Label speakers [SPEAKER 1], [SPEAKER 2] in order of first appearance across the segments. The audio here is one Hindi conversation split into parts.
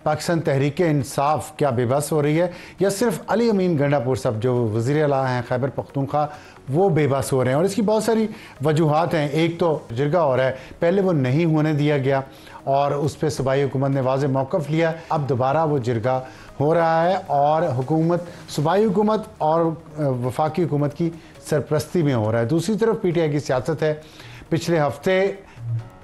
[SPEAKER 1] पाकिस्तान तहरीक इंसाफ क्या बेबस हो रही है या सिर्फ अली अमीन गंडापुर साहब जो वज़ीर आला हैं खैबर पख्तूनख्वा वो बेबस हो रहे हैं? और इसकी बहुत सारी वजूहात हैं। एक तो जिरगा हो रहा है, पहले वो नहीं होने दिया गया और उस पर सूबाई हुकूमत ने वाज़ेह मौक़िफ़ लिया, अब दोबारा वो जिरगा हो रहा है और हुकूमत सूबाई हुकूमत और वफाकी हुकूमत की सरपरस्ती में हो रहा है। दूसरी तरफ PTI की सियासत है। पिछले हफ्ते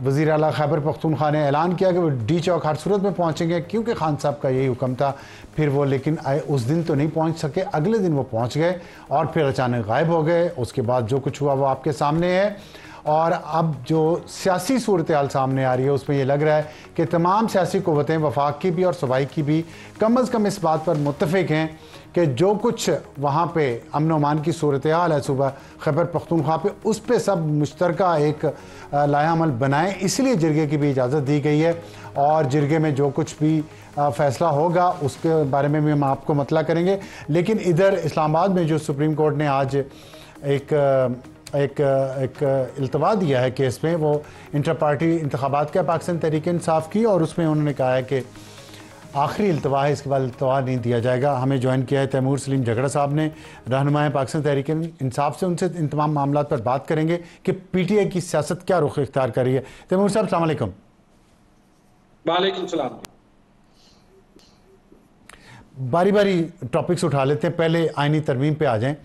[SPEAKER 1] वज़ीर आला खैबर पख्तूनख्वा ने ऐलान किया कि वो डी चौक हर सूरत में पहुँचेंगे क्योंकि खान साहब का यही हुक्म था। फिर वो लेकिन उस दिन तो नहीं पहुँच सके, अगले दिन वो पहुँच गए और फिर अचानक गायब हो गए। उसके बाद जो कुछ हुआ वो आपके सामने है और अब जो सियासी सूरत हाल सामने आ रही है उसमें ये लग रहा है कि तमाम सियासी क़ुव्वतें वफाक की भी और सूबाई की भी कम अज़ कम इस बात पर मुत्तफ़िक हैं कि जो कुछ वहाँ पे अमन अमान की सूरत हाल है सूबा खैबर पख्तूनख्वा पे, उस पर सब मुश्तरका एक लायामल बनाएं। इसलिए जिरगे की भी इजाज़त दी गई है और जिरगे में जो कुछ भी फ़ैसला होगा उसके बारे में भी हम आपको मतला करेंगे। लेकिन इधर इस्लामाबाद में जो सुप्रीम कोर्ट ने आज एक इल्तवा दिया है केस में, वो इंटर पार्टी इंतखाबात का पाकिस्तान तहरीक इंसाफ की, और उसमें उन्होंने कहा है कि आखिरी इल्तवा है, इसके बाद इल्तवा नहीं दिया जाएगा। हमें ज्वाइन किया है तैमूर सलीम झगड़ा साहब ने, रहनुमा है पाकिस्तान तहरीक इंसाफ से। उनसे इन तमाम मामला पर बात करेंगे कि PTI की सियासत क्या रुख इख्तियार कर रही है। तैमूर साहब अस्सलाम वालेकुम।
[SPEAKER 2] वालेकुम सलाम।
[SPEAKER 1] बारी बारी टॉपिक्स उठा लेते हैं, पहले आइनी तरमीम पे आ जाएं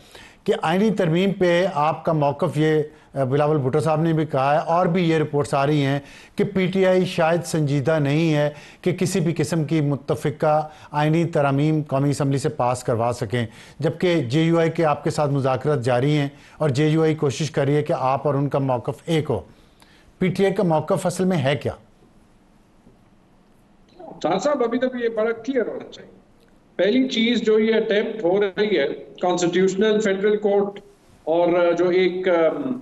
[SPEAKER 1] कि आइनी तरमीम पे आपका मौक़िफ़, ये बिलावल भुट्टो साहब ने भी कहा है और भी ये रिपोर्ट्स आ रही हैं कि PTI शायद संजीदा नहीं है कि किसी भी किस्म की मुत्तफ़िका आइनी तरमीम कौमी असम्बली से पास करवा सकें, जबकि JUI के आपके साथ मुज़ाकरात जारी हैं और JUI कोशिश कर रही है कि आप और उनका मौक़िफ़ एक हो। PTI का मौक़िफ़ असल में है क्या?
[SPEAKER 2] साहब अभी तक ये बड़ा क्लियर होना चाहिए। पहली चीज जो ये अटेम्प्ट हो रही है कॉन्स्टिट्यूशनल फेडरल कोर्ट और जो एक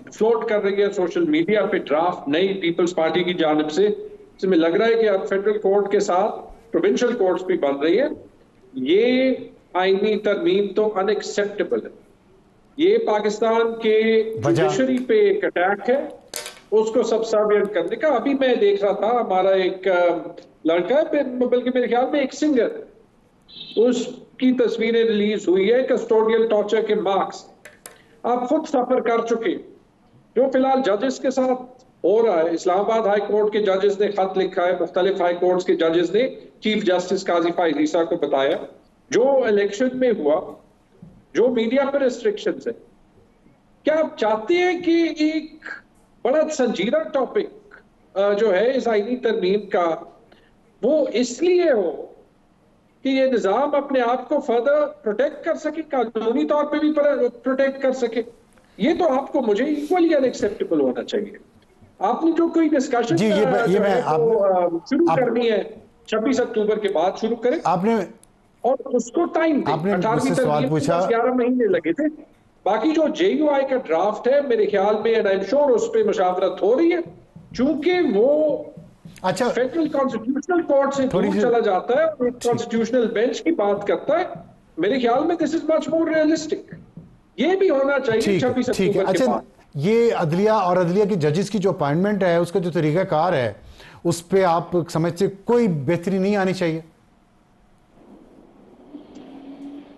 [SPEAKER 2] फ्लोट कर रही है सोशल मीडिया पे ड्राफ्ट नई पीपल्स पार्टी की जानिब से, इसमें लग रहा है कि अब फेडरल कोर्ट के साथ प्रोविंशियल कोर्ट्स भी बन रही है। ये आईनी तरमीम तो अनएक्सेप्टेबल है। ये पाकिस्तान के जुडिशरी पे एक अटैक है, उसको सबसाबियत करने का। अभी मैं देख रहा था, हमारा एक लड़का है, बल्कि मेरे ख्याल में एक सिंगर, उसकी तस्वीरें रिलीज हुई है कस्टोडियल टॉर्चर के मार्क्स। आप खुद सफर कर चुके, जो फिलहाल जजेस के साथ हो रहा है। इस्लामाबाद हाई कोर्ट के जजेस ने खत लिखा है, मुख्तलिफ हाई कोर्ट्स के जजेस ने चीफ जस्टिस काजी फाइज ईसा को बताया जो इलेक्शन में हुआ, जो मीडिया पर रिस्ट्रिक्शंस है। क्या आप चाहते हैं कि एक बड़ा संजीदा टॉपिक जो है इस आईनी तरमीम का, वो इसलिए हो कि ये निजाम अपने आप को फर्दर प्रोटेक्ट कर सके, कानूनी तौर पे भी प्रोटेक्ट कर सके? ये तो आपको मुझे इक्वली अनएक्सेप्टेबल होना चाहिए। आपने जो कोई डिस्कशन शुरू करनी है 26 अक्टूबर के बाद शुरू करें आपने, और उसको टाइम दें। 18वीं तरमीम को 11 महीने लगे थे। बाकी जो JUI का ड्राफ्ट है, मेरे ख्याल में एंड आई एम श्योर उस पर मुशावरत हो रही है, चूंकि वो
[SPEAKER 1] अच्छा
[SPEAKER 2] फेडरल कॉन्स्टिट्यूशनल कोर्ट से दूर चला जाता है और कॉन्स्टिट्यूशनल बेंच की बात करता है। मेरे ख्याल में this is much more realistic. ये भी होना चाहिए 26 अक्टूबर के बाद।
[SPEAKER 1] ये अदलिया और अदलिया की जजेस की जो अपॉइंटमेंट है, उसका जो तरीकाकार है, उस पे आप समझते कोई बेहतरी नहीं आनी चाहिए?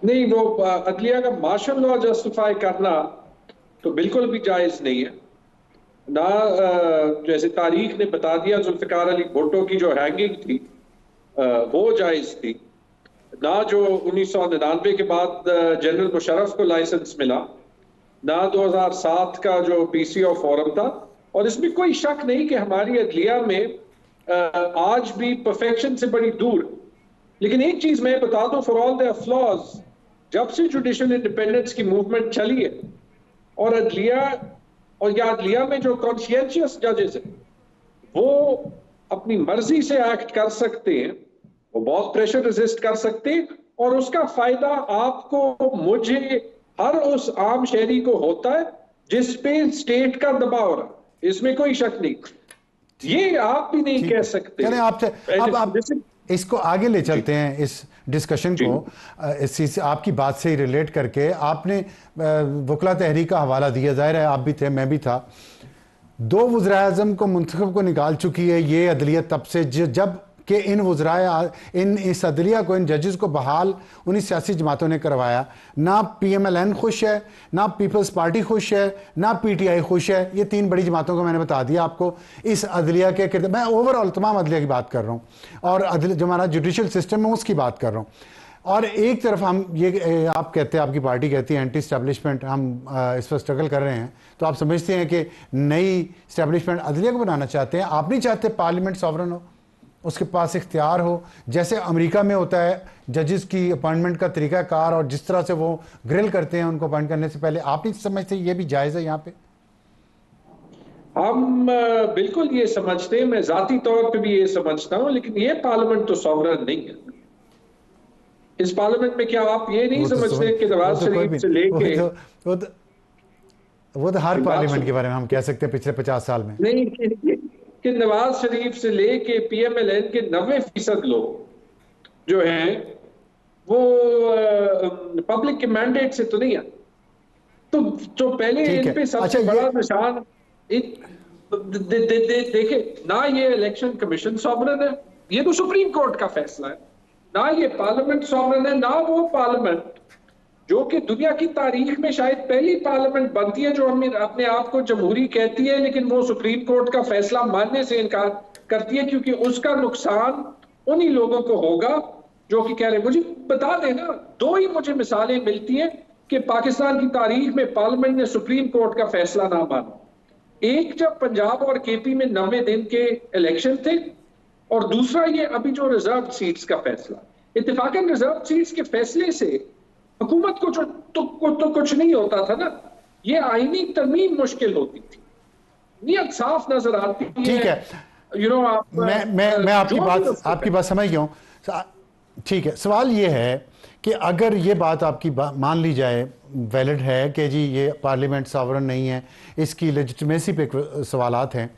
[SPEAKER 2] नहीं, वो अदलिया का मार्शल लॉ जस्टिफाई करना तो बिल्कुल भी जायज नहीं है ना। जैसे तारीख ने बता दिया, जुल्फिकार अली भुट्टो की जो हैंगिंग थी वो जायज थी ना। जो 1999 के बाद जनरल मुशर्रफ को लाइसेंस मिला ना, 2007 का जो PCO फोरम था। और इसमें कोई शक नहीं कि हमारी अदलिया में आज भी परफेक्शन से बड़ी दूर। लेकिन एक चीज मैं बता दूं, फॉर ऑल देयर फ्लॉज, जब से जुडिशियल इंडिपेंडेंस की मूवमेंट चली है और अदलिया में जो कॉन्शियंशियस जजेस हैं वो अपनी मर्जी से एक्ट कर सकते हैं, वो बहुत प्रेशर रेजिस्ट कर सकते हैं, और उसका फायदा आपको, मुझे, हर उस आम शहरी को होता है जिस पे स्टेट का दबाव रहा। इसमें कोई शक नहीं। ये आप भी नहीं कह सकते।
[SPEAKER 1] आपसे अब आप इसको आगे ले चलते हैं, इस डिस्कशन को इस आपकी बात से ही रिलेट करके। आपने वकला तहरीक का हवाला दिया, जाहिर है आप भी थे, मैं भी था। 2 वज़ीर-ए-आज़म को मुंतखब को निकाल चुकी है ये अदलियत तब से जब कि इन वज़राए इस अदलिया को, इन जजेस को बहाल उन्हीं सियासी जमातों ने करवाया। ना PMLN खुश है, ना पीपल्स पार्टी खुश है, ना PTI खुश है। ये तीन बड़ी जमातों को मैंने बता दिया आपको इस अदलिया के किरदार। मैं ओवरऑल तमाम अदलिया की बात कर रहा हूँ और जो हमारा जुडिशल सिस्टम है उसकी बात कर रहा हूँ। और एक तरफ हम ये आप कहते हैं, आपकी पार्टी कहती है एंटी स्टैब्लिशमेंट, हम इस पर स्ट्रगल कर रहे हैं, तो आप समझते हैं कि नई स्टैब्लिशमेंट अदलिया को बनाना चाहते हैं। आप नहीं चाहते पार्लियामेंट सॉवरन हो, उसके पास इख्तियार हो, जैसे अमेरिका में होता है जजेस की अपॉइंटमेंट का तरीक़ाकार और जिस तरह से वो ग्रिल करते हैं उनको अपॉइंट करने से पहले। आप नहीं समझते ये भी जायज़ है यहाँ पे?
[SPEAKER 2] हम बिल्कुल ये समझते हैं, मैं ज़ाती तौर पे भी ये समझता हूँ, लेकिन ये पार्लियामेंट तो सॉवरन नहीं है। इस पार्लियामेंट में क्या आप ये नहीं समझते कि नवाज शरीफ से लेके
[SPEAKER 1] वो तो हर पार्लियामेंट के बारे में हम कह सकते हैं पिछले 50 साल में
[SPEAKER 2] नहीं कि नवाज शरीफ से लेके PMLN के 90% लोग जो हैं वो पब्लिक के मैंडेट से तो नहीं है। तो पहले इन पे सबसे बड़ा निशान देखे ना, ये इलेक्शन कमीशन सॉवरन है, ये तो सुप्रीम कोर्ट का फैसला है। ना ये पार्लियामेंट सॉवरन है, ना वो पार्लियामेंट जो कि दुनिया की तारीख में शायद पहली पार्लियामेंट बनती है जो हमें अपने आप को जमहूरी कहती है, लेकिन वो सुप्रीम कोर्ट का फैसला मानने से इनकार करती है, क्योंकि उसका नुकसान उन्हीं लोगों को होगा जो कि कह रहे हैं। मुझे बता देना, दो ही मुझे मिसालें मिलती हैं कि पाकिस्तान की तारीख में पार्लियामेंट ने सुप्रीम कोर्ट का फैसला ना माना। एक जब पंजाब और KP में 90 दिन के इलेक्शन थे, और दूसरा ये अभी जो रिजर्व सीट्स का फैसला। इत्तेफाकन रिजर्व सीट्स के फैसले से हुकूमत को तो कुछ नहीं होता था ना, ये आईनी तरमीम मुश्किल होती थी, नियत साफ नजर आती है।
[SPEAKER 1] ठीक है,
[SPEAKER 2] आप
[SPEAKER 1] मैं आपकी बात समझ गया हूँ। ठीक है, सवाल ये है कि अगर ये बात आपकी मान ली जाए वैलिड है कि जी ये पार्लियामेंट सॉवरन नहीं है, इसकी लेजिटिमेसी पे सवालात हैं,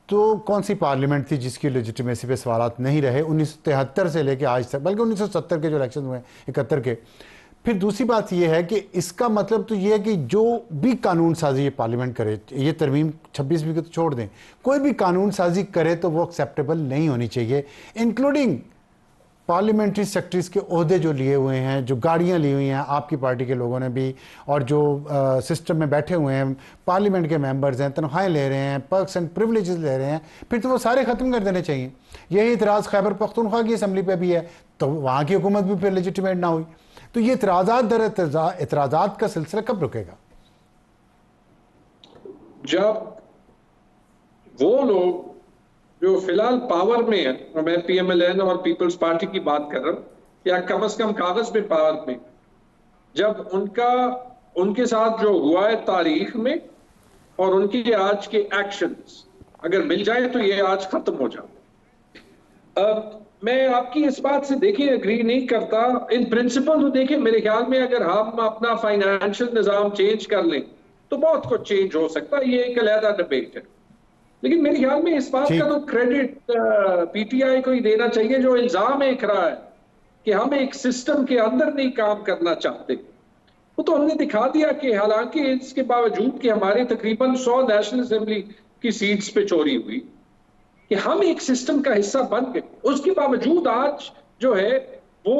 [SPEAKER 1] तो कौन सी पार्लियामेंट थी जिसकी लेजिटिमेसी पे सवालात नहीं रहे 1973 से लेके आज तक, बल्कि 1970 के जो इलेक्शन हुए, 71 के। फिर दूसरी बात यह है कि इसका मतलब तो यह है कि जो भी कानून साजी ये पार्लियामेंट करे, ये तरमीम 26 को तो छोड़ दें, कोई भी कानून साजी करे तो वो एक्सेप्टेबल नहीं होनी चाहिए, इंक्लूडिंग पार्लियामेंट्री सेक्रेटरीज के ओहदे जो लिए हुए हैं, जो गाड़ियां ली हुई हैं आपकी पार्टी के लोगों ने भी, और जो सिस्टम में बैठे हुए हैं, पार्लियामेंट के मेंबर्स हैं, तनख्वाहें ले रहे हैं, पर्क्स एंड प्रिविलेजेस ले रहे हैं, फिर तो वो सारे ख़त्म कर देने चाहिए। यही इतराज़ खैबर पख्तूनख्वा की असम्बली पे भी है, तो वहाँ की हुकूमत भी फिर लेजिटिमेट ना हुई। तो ये इतराज़ात का सिलसिला कब रुकेगा?
[SPEAKER 2] जब वो लोग जो फिलहाल पावर में है, और मैं PMLN और पीपल्स पार्टी की बात कर रहा हूं, या कम से कम कागज में पावर में, जब उनके साथ जो हुआ है तारीख में और उनके आज के एक्शंस अगर मिल जाए तो ये आज खत्म हो जाए। अब मैं आपकी इस बात से देखिए एग्री नहीं करता इन प्रिंसिपल। तो देखिए मेरे ख्याल में अगर हम अपना फाइनेंशियल निजाम चेंज कर लें तो बहुत कुछ चेंज हो सकता है, ये एक अलग डिबेट है। लेकिन मेरे ख्याल में इस बात का तो क्रेडिट PTI को ही देना चाहिए जो इल्जाम एक रहा है कि हम एक सिस्टम के अंदर नहीं काम करना चाहते। वो तो हमने दिखा दिया कि हालांकि इसके बावजूद कि हमारे तकरीबन 100 नेशनल असेंबली की सीट्स पे चोरी हुई, कि हम एक सिस्टम का हिस्सा बन गए, उसके बावजूद आज जो है वो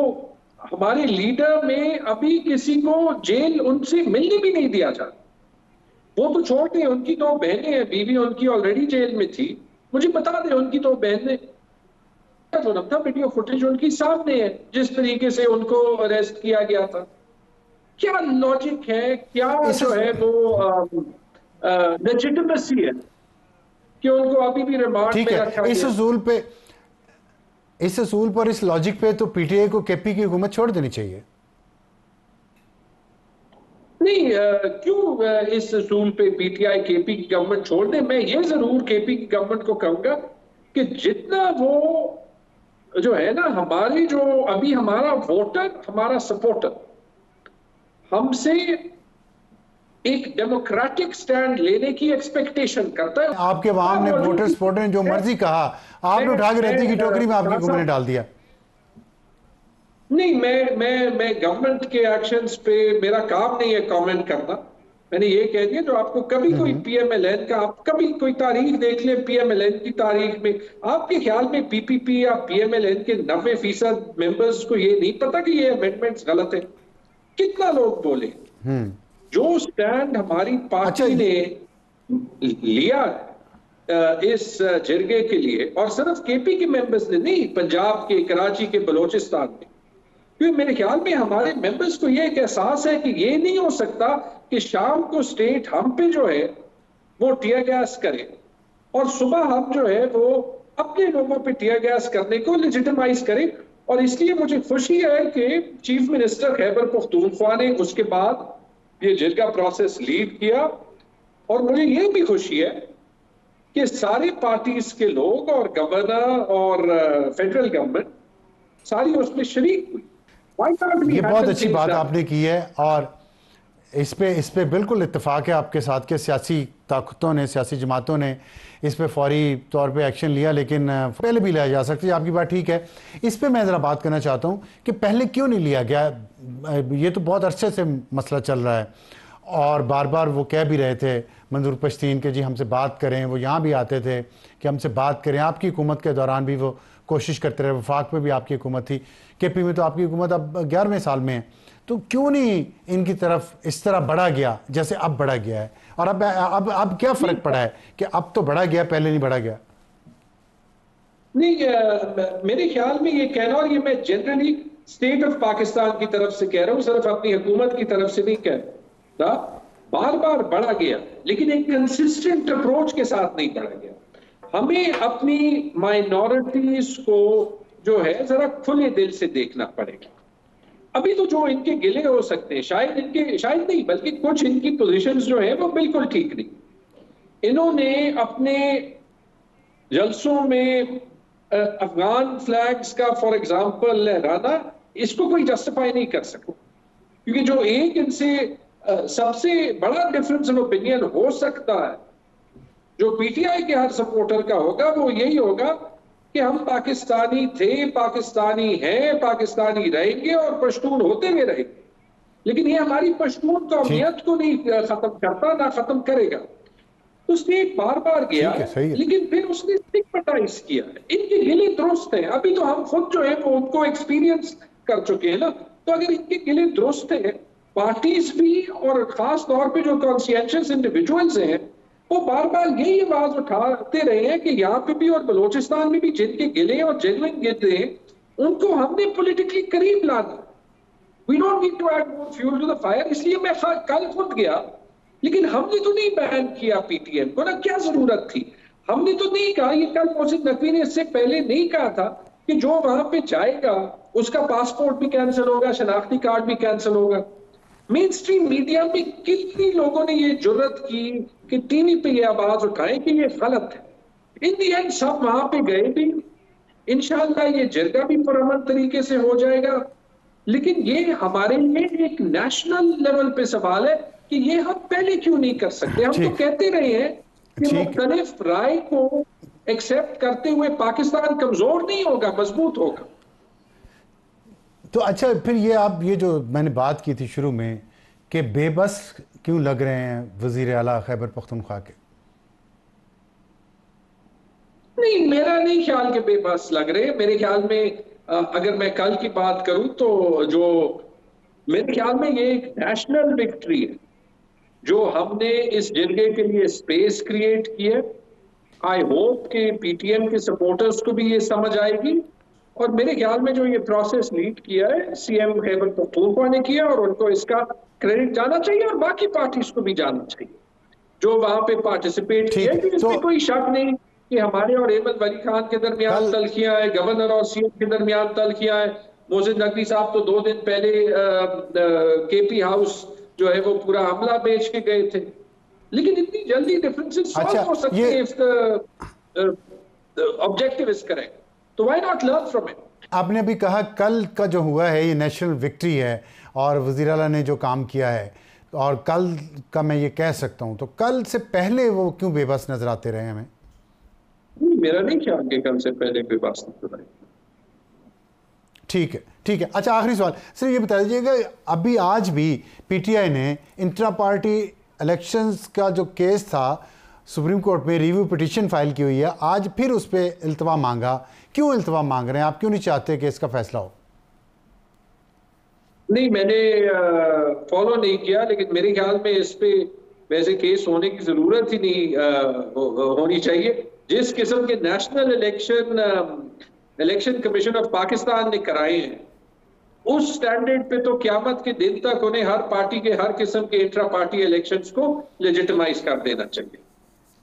[SPEAKER 2] हमारे लीडर में अभी किसी को जेल उनसे मिलने भी नहीं दिया जाता। वो तो छोड़ दें, उनकी दो बहनें हैं, बीवी उनकी ऑलरेडी जेल में थी, मुझे बता दें उनकी दो बहनें था, वीडियो फुटेज उनकी सामने है जिस तरीके से उनको अरेस्ट किया गया था। क्या लॉजिक है, क्या जो है वो लेजिटिमेसी है कि उनको अभी भी रिमांड पे रखा गया?
[SPEAKER 1] इस असूल पर, इस लॉजिक पे तो PTI को KP की हुकूमत छोड़ देनी चाहिए।
[SPEAKER 2] नहीं, क्यों इस असूल पे PTI KP की गवर्नमेंट छोड़ दे? मैं ये जरूर KP की गवर्नमेंट को कहूंगा कि जितना वो जो है ना, हमारे जो अभी हमारा वोटर, हमारा सपोर्टर हमसे एक डेमोक्रेटिक स्टैंड लेने की एक्सपेक्टेशन करता है।
[SPEAKER 1] आपके अवाम ने, वोटर सपोर्टर ने जो मर्जी कहा, आपने उठा के रहती की टोकरी में आपकी हुकूमत ने डाल दिया।
[SPEAKER 2] नहीं, मैं गवर्नमेंट के एक्शंस पे मेरा काम नहीं है कमेंट करना, मैंने ये कह दिया, जो आपको कभी कोई पीएमएलएन का, आप कभी कोई तारीख देख लें पीएमएलएन की तारीख में, आपके ख्याल में पीपीपी या पीएमएलएन के 90% मेंबर्स को ये नहीं पता कि ये अमेंडमेंट्स गलत है? कितना लोग बोले? जो स्टैंड हमारी पार्टी ने लिया इस जिरगे के लिए, और सिर्फ केपी के मेंबर्स ने नहीं, पंजाब के, कराची के, बलोचिस्तान में, क्योंकि मेरे ख्याल में हमारे मेंबर्स को ये एक एहसास है कि ये नहीं हो सकता कि शाम को स्टेट हम पे जो है वो टीयर गैस करे और सुबह हम जो है वो अपने लोगों पे टीयर गैस करने को लेजिटिमाइज करे। और इसलिए मुझे खुशी है कि चीफ मिनिस्टर खैबर पख्तूनख्वा ने उसके बाद ये जिरगा प्रोसेस लीड किया, और मुझे ये भी खुशी है कि सारी पार्टीज के लोग और गवर्नर और फेडरल गवर्नमेंट सारी उसमें शरीक हुई।
[SPEAKER 1] ये बहुत अच्छी बात आपने की है, और इस पे बिल्कुल इत्तेफाक है आपके साथ के सियासी ताकतों ने, सियासी जमातों ने इस पे फौरी तौर पे एक्शन लिया, लेकिन पहले भी लिया जा सकता है। आपकी बात ठीक है। इस पे मैं ज़रा बात करना चाहता हूँ कि पहले क्यों नहीं लिया गया। ये तो बहुत अरसे से मसला चल रहा है, और बार बार वो कह भी रहे थे मंजूर पश्तीन के जी हमसे बात करें, वो यहाँ भी आते थे कि हमसे बात करें। आपकी हुकूमत के दौरान भी वो कोशिश करते रहे, वफाक में भी आपकी हुकूमत थी, केपी में तो आपकी हुकूमत अब 11वें साल में है। तो क्यों नहीं इनकी तरफ इस तरह बढ़ा गया जैसे अब बढ़ा गया है? और अब क्या फर्क पड़ा है कि अब तो बढ़ा गया, पहले नहीं बढ़ा गया?
[SPEAKER 2] नहीं, मेरे ख्याल में ये कहना, और ये मैं जनरली स्टेट ऑफ पाकिस्तान की तरफ से कह रहा हूँ, सिर्फ अपनी हुकूमत की तरफ से नहीं कह रहा, बार बार बढ़ा गया लेकिन एक कंसिस्टेंट अप्रोच के साथ नहीं बढ़ा गया। हमें अपनी माइनॉरिटीज को जो है जरा खुले दिल से देखना पड़ेगा। अभी तो जो इनके गिले हो सकते हैं, शायद नहीं बल्कि कुछ इनकी पोजीशंस जो है वो बिल्कुल ठीक नहीं। इन्होंने अपने जलसों में अफगान फ्लैग्स का फॉर एग्जांपल लहराना, इसको कोई जस्टिफाई नहीं कर सकता, क्योंकि जो एक इनसे सबसे बड़ा डिफरेंस ऑफ ओपिनियन हो सकता है जो पीटीआई के हर सपोर्टर का होगा, वो यही होगा कि हम पाकिस्तानी थे, पाकिस्तानी हैं, पाकिस्तानी रहेंगे और पश्तून होते हुए रहेंगे। लेकिन ये हमारी पश्तून कौमियत को नहीं खत्म करता, ना खत्म करेगा। तो स्टेट बार बार गया, लेकिन फिर उसने स्टिग्मेटाइज किया। इनके गिले दुरुस्त हैं, अभी तो हम खुद जो है वो उनको एक्सपीरियंस कर चुके हैं ना। तो अगर इनके गिले दुरुस्त हैं, पार्टीज भी और खास तौर पे जो कॉन्शियस इंडिविजुअल्स हैं वो बार बार यही आवाज उठाते रहे हैं कि यहाँ पे भी और बलोचिस्तान में भी जिनके गिले और जेन्युइन गिले हैं उनको हमने पॉलिटिकली करीब लाना। We don't need to add more fuel to the fire. इसलिए मैं कल खुद गया, लेकिन हमने तो नहीं बैन किया पीटीएम को, ना क्या जरूरत थी। हमने तो नहीं कहा, ये कल मोहसिन नकवी ने इससे पहले नहीं कहा था कि जो वहां पे जाएगा उसका पासपोर्ट भी कैंसिल होगा, शनाख्ती कार्ड भी कैंसिल होगा। मेन स्ट्रीम मीडिया में कितनी लोगों ने ये जुर्रत की कि टीवी पे ये आवाज उठाए कि ये गलत है। इन दी एंड सब वहां पे गए भी। इंशाल्लाह ये जिरगा भी पुरअमन तरीके से हो जाएगा। लेकिन ये हमारे लिए एक नेशनल लेवल पे सवाल है कि ये हम पहले क्यों नहीं कर सकते। हम तो कहते रहे हैं कि मुख्तलिफ राय को एक्सेप्ट करते हुए पाकिस्तान कमजोर नहीं होगा, मजबूत होगा।
[SPEAKER 1] तो अच्छा, फिर ये जो मैंने बात की थी शुरू में कि बेबस क्यों लग रहे हैं वजीर आला खैबर पख्तूनख्वा के?
[SPEAKER 2] नहीं, मेरा नहीं ख्याल कि बेबस लग रहे। मेरे ख्याल में अगर मैं कल की बात करूं तो जो मेरे ख्याल में ये एक नेशनल विक्ट्री है जो हमने इस जिरगे के लिए स्पेस क्रिएट की है। आई होप कि पीटीएम के सपोर्टर्स को भी ये समझ आएगी, और मेरे ख्याल में जो ये प्रोसेस लीड किया है सीएम खैबर पख्तूनख्वा ने किया, और उनको इसका क्रेडिट जाना चाहिए और बाकी पार्टीज को भी जाना चाहिए जो वहां पे पार्टिसिपेट किया। इसमें कोई शक नहीं कि हमारे और अहमद वली खान के दरमियान तलखियां है, गवर्नर और सीएम के दरमियान तलखियां है। मोहसिन नकवी साहब तो 2 दिन पहले केपी हाउस जो है वो पूरा हमला बेच के गए थे। लेकिन इतनी जल्दी डिफरेंसेस सॉल्व हो सकते हैं if the objective is correct, तो why not learn from it.
[SPEAKER 1] आपने अभी कहा कल का जो हुआ है ये नेशनल विक्ट्री है और वज़ीर आला ने जो काम किया है, और कल का मैं ये कह सकता हूं, तो कल से पहले वो क्यों बेबस नजर आते रहे हमें?
[SPEAKER 2] मेरा नहीं ख्याल कि कल से पहले बेबस नजर आए।
[SPEAKER 1] ठीक है। अच्छा, आखिरी सवाल सिर्फ ये बता दीजिएगा, अभी आज भी पीटीआई ने इंट्रा पार्टी इलेक्शंस का जो केस था सुप्रीम कोर्ट में रिव्यू पिटीशन फाइल की हुई है, आज फिर उस पर इल्तवा मांगा, क्यों इल्तवा मांग रहे हैं आप? क्यों नहीं चाहते कि इसका फैसला हो?
[SPEAKER 2] नहीं, मैंने फॉलो नहीं किया, लेकिन मेरे ख्याल में इस पे वैसे केस होने की जरूरत ही नहीं होनी चाहिए। जिस किस्म के national election commission of Pakistan ने कराए हैं, उस स्टैंडर्ड पे तो क्यामत के दिन तक उन्हें हर पार्टी के हर किस्म के इंट्रा पार्टी इलेक्शंस को लेजिटिमाइज कर देना चाहिए।